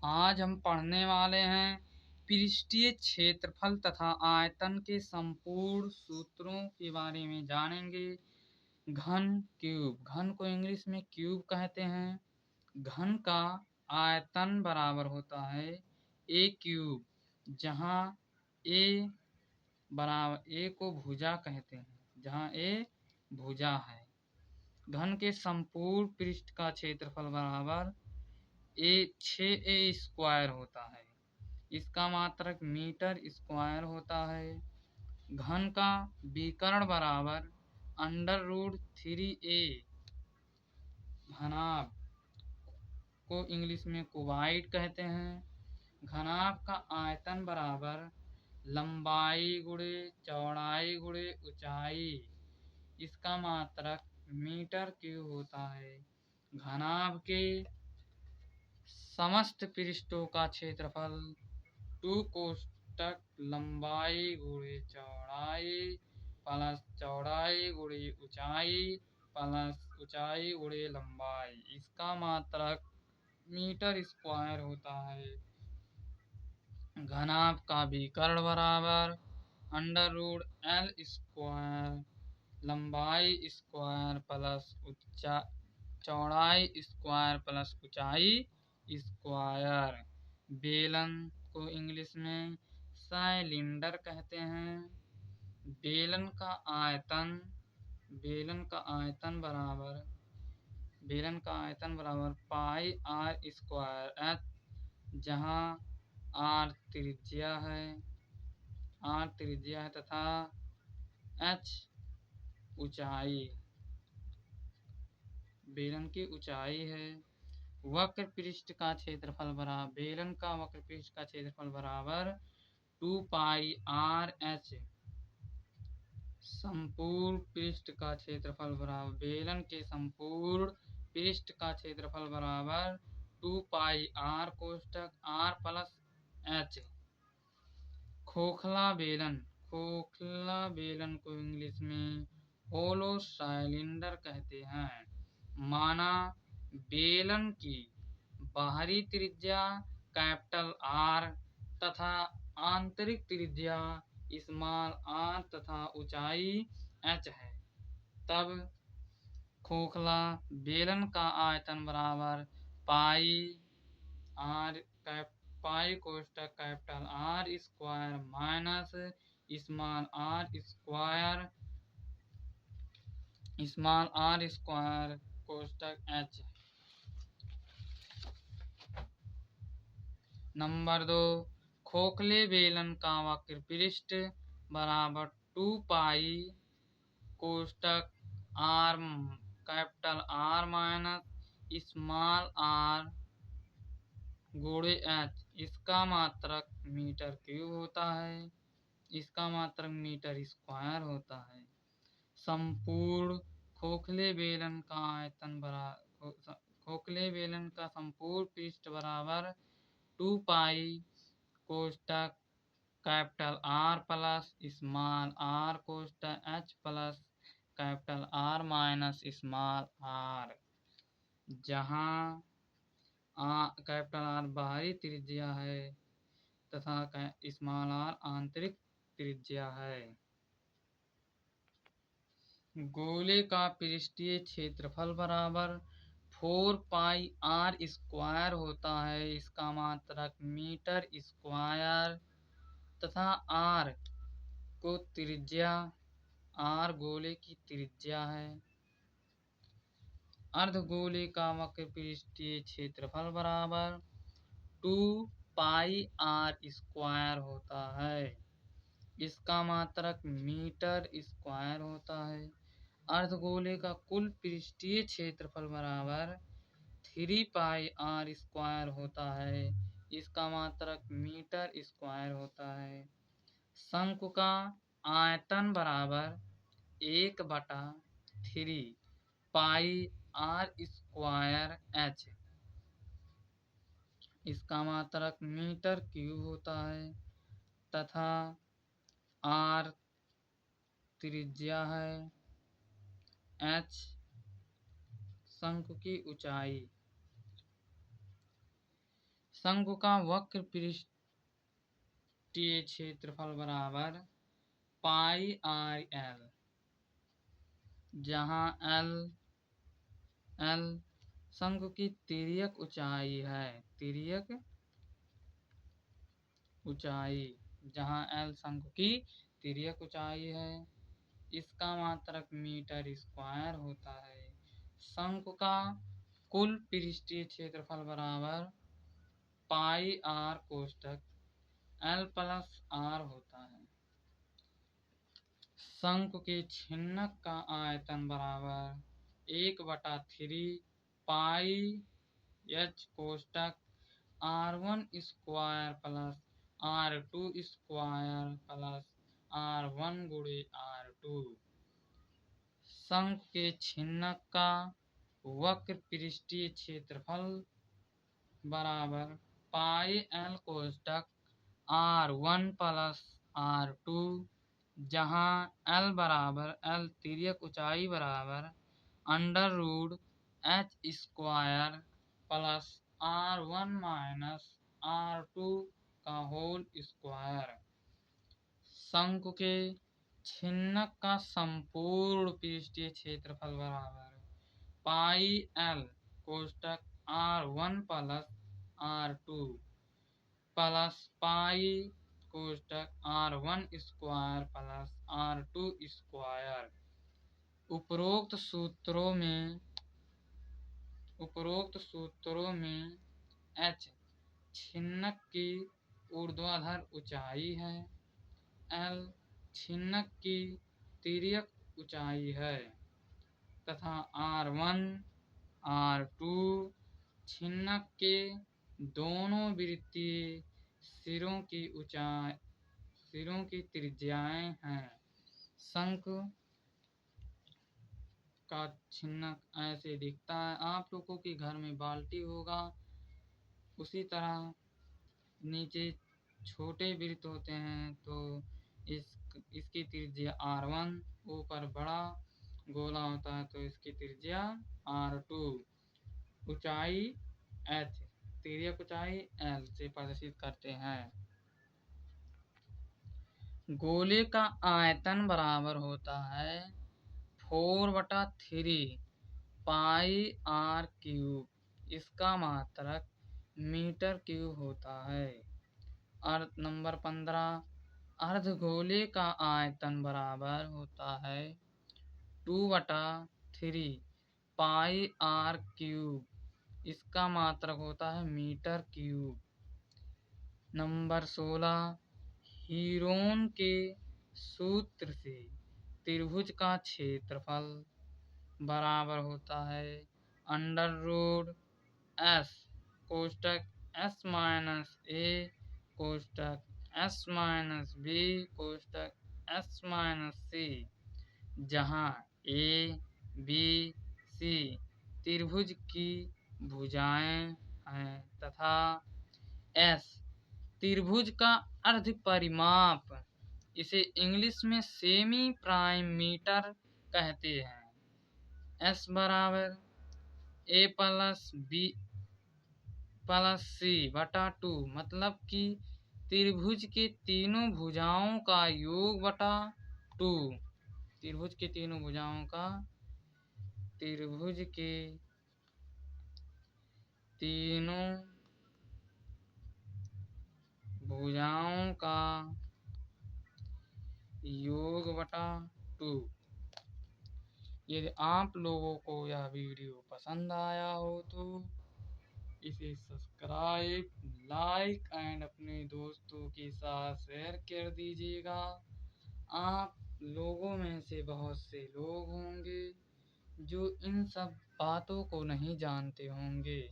आज हम पढ़ने वाले हैं पृष्ठीय क्षेत्रफल तथा आयतन के संपूर्ण सूत्रों के बारे में जानेंगे। घन क्यूब, घन को इंग्लिश में क्यूब कहते हैं। घन का आयतन बराबर होता है ए क्यूब, जहाँ ए को भुजा कहते हैं, जहाँ ए भुजा है। घन के संपूर्ण पृष्ठ का क्षेत्रफल बराबर 6a स्क्वायर होता है। इसका मात्रक मीटर स्क्वायर होता है। घन का विकर्ण बराबर √3a, घनाभ को इंग्लिश में क्यूबाइड कहते हैं। घनाभ का आयतन बराबर लंबाई गुणे चौड़ाई गुणे ऊंचाई, इसका मात्रक मीटर क्यूब होता है। घनाभ के समस्त पृष्ठों का क्षेत्रफल 2 कोष्ठक लंबाई गुणे चौड़ाई प्लस चौड़ाई गुणे ऊंचाई प्लस ऊंचाई गुणे लंबाई, इसका मात्रक मीटर स्क्वायर होता है। घनाभ का विकर्ण बराबर √L स्क्वायर, लंबाई स्क्वायर प्लस चौड़ाई स्क्वायर प्लस ऊंचाई स्क्वायर। बेलन को इंग्लिश में सिलेंडर कहते हैं। बेलन का आयतन बराबर पाई आर स्क्वायर एच, जहाँ आर त्रिज्या है तथा एच ऊंचाई, बेलन की ऊंचाई है। वक्र पृष्ठ का क्षेत्रफल बराबर, बेलन का वक्र पृष्ठ का क्षेत्रफल बराबर 2 पाई आर एच। संपूर्ण पृष्ठ का क्षेत्रफल बराबर, बेलन के संपूर्ण पृष्ठ का क्षेत्रफल बराबर 2 पाई आर कोष्ठक आर प्लस एच। खोखला बेलन को इंग्लिश में होलो सिलेंडर कहते हैं। माना बेलन की बाहरी त्रिज्या कैपिटल आर तथा आंतरिक त्रिज्या स्मॉल आर तथा ऊंचाई एच है, तब खोखला बेलन का आयतन बराबर पाई कोष्ठक capital R square minus small r square कोष्ठक एच। नंबर 2, खोखले बेलन का वक्र पृष्ठ बराबर 2 पाई कोष्ठक R capital R minus small r गुणे एच, इसका मात्रक मीटर क्यूब होता है, इसका मात्रक मीटर स्क्वायर होता है। संपूर्ण खोखले बेलन का संपूर्ण पृष्ठ बराबर 2 पाई कोष्ठक capital R plus small r कोष्ठक h plus capital R minus small r, जहाँ कैपिटल आर बाहरी त्रिज्या है तथा स्मॉल आर आंतरिक त्रिज्या है। गोले का पृष्ठीय क्षेत्रफल बराबर 4 पाई आर स्क्वायर होता है, इसका मात्रक मीटर स्क्वायर तथा आर को त्रिज्या, आर गोले की त्रिज्या है। अर्धगोले का वक्र पृष्ठीय क्षेत्रफल बराबर 2 पाई आर स्क्वायर होता है, इसका मात्रक मीटर स्क्वायर होता है। अर्धगोले का कुल पृष्ठीय क्षेत्रफल बराबर 3 पाई आर स्क्वायर होता है, इसका मात्रक मीटर स्क्वायर होता है। शंकु का आयतन बराबर 1/3 पाई आर स्क्वायर एच, इसका मात्रक मीटर क्यूब होता है तथा आर त्रिज्या है, एच शंकु की ऊंचाई। शंकु का वक्र पृष्ठीय क्षेत्रफल बराबर पाई आर एल, जहाँ एल शंकु की तिर्यक ऊंचाई है, तिर्यक ऊंचाई, जहाँ एल शंकु की तिर्यक ऊंचाई है। इसका मात्रक मीटर स्क्वायर होता है। शंकु का कुल पृष्ठीय क्षेत्रफल बराबर पाई आर कोष्ठक एल प्लस आर होता है। शंकु के छिन्नक का आयतन बराबर 1/3 पाई एच कोष्ठक R1 square plus R2 square plus R1 गुणे R2। शंकु के छिन्नक का वक्र पृष्ठीय क्षेत्रफल बराबर पाई एल कोष्ठक R1 प्लस R2, जहाँ एल बराबर एल तिर्यक ऊंचाई बराबर √h square plus R1 minus R2 का होल स्क्वायर। शंकु के छिन्नक का संपूर्ण पृष्ठीय क्षेत्रफल बराबर पाई एल कोष्ठक R1 plus R2 plus pi कोष्ठक R1 square plus R2 square. उपरोक्त सूत्रों में h छिन्नक की ऊर्ध्वाधर ऊंचाई है, l छिन्नक की तिर्यक ऊंचाई है तथा R1 R2 छिन्नक के दोनों वृत्तीय सिरों की त्रिज्याएं हैं। शंकु का छिन्नक ऐसे दिखता है। आप लोगों के घर में बाल्टी होगा, उसी तरह नीचे छोटे वृत्त होते हैं, तो इसकी त्रिज्या R1, ऊपर बड़ा गोला होता है तो इसकी त्रिज्या R2, ऊंचाई h, तिर्यक ऊंचाई l से प्रदर्शित करते हैं। गोले का आयतन बराबर होता है 4/3 पाई आर क्यूब, इसका मात्रक मीटर क्यूब होता है। नंबर 15, अर्धगोले का आयतन बराबर होता है 2/3 पाई आर क्यूब, इसका मात्रक होता है मीटर क्यूब। नंबर 16, हीरोन के सूत्र से त्रिभुज का क्षेत्रफल बराबर होता है √S कोष्ठक S माइनस A कोष्ठक S माइनस B कोष्ठक S माइनस C, जहाँ A, B, C त्रिभुज की भुजाएं हैं तथा S त्रिभुज का अर्ध परिमाप, इसे इंग्लिश में सेमी प्राइम मीटर कहते हैं। S बराबर A plus B plus C/2, मतलब कि त्रिभुज के तीनों भुजाओं का योग बटा 2। त्रिभुज के तीनों भुजाओं का योग बटा 2। यदि आप लोगों को यह वीडियो पसंद आया हो तो इसे सब्सक्राइब, लाइक एंड अपने दोस्तों के साथ शेयर कर दीजिएगा। आप लोगों में से बहुत से लोग होंगे जो इन सब बातों को नहीं जानते होंगे।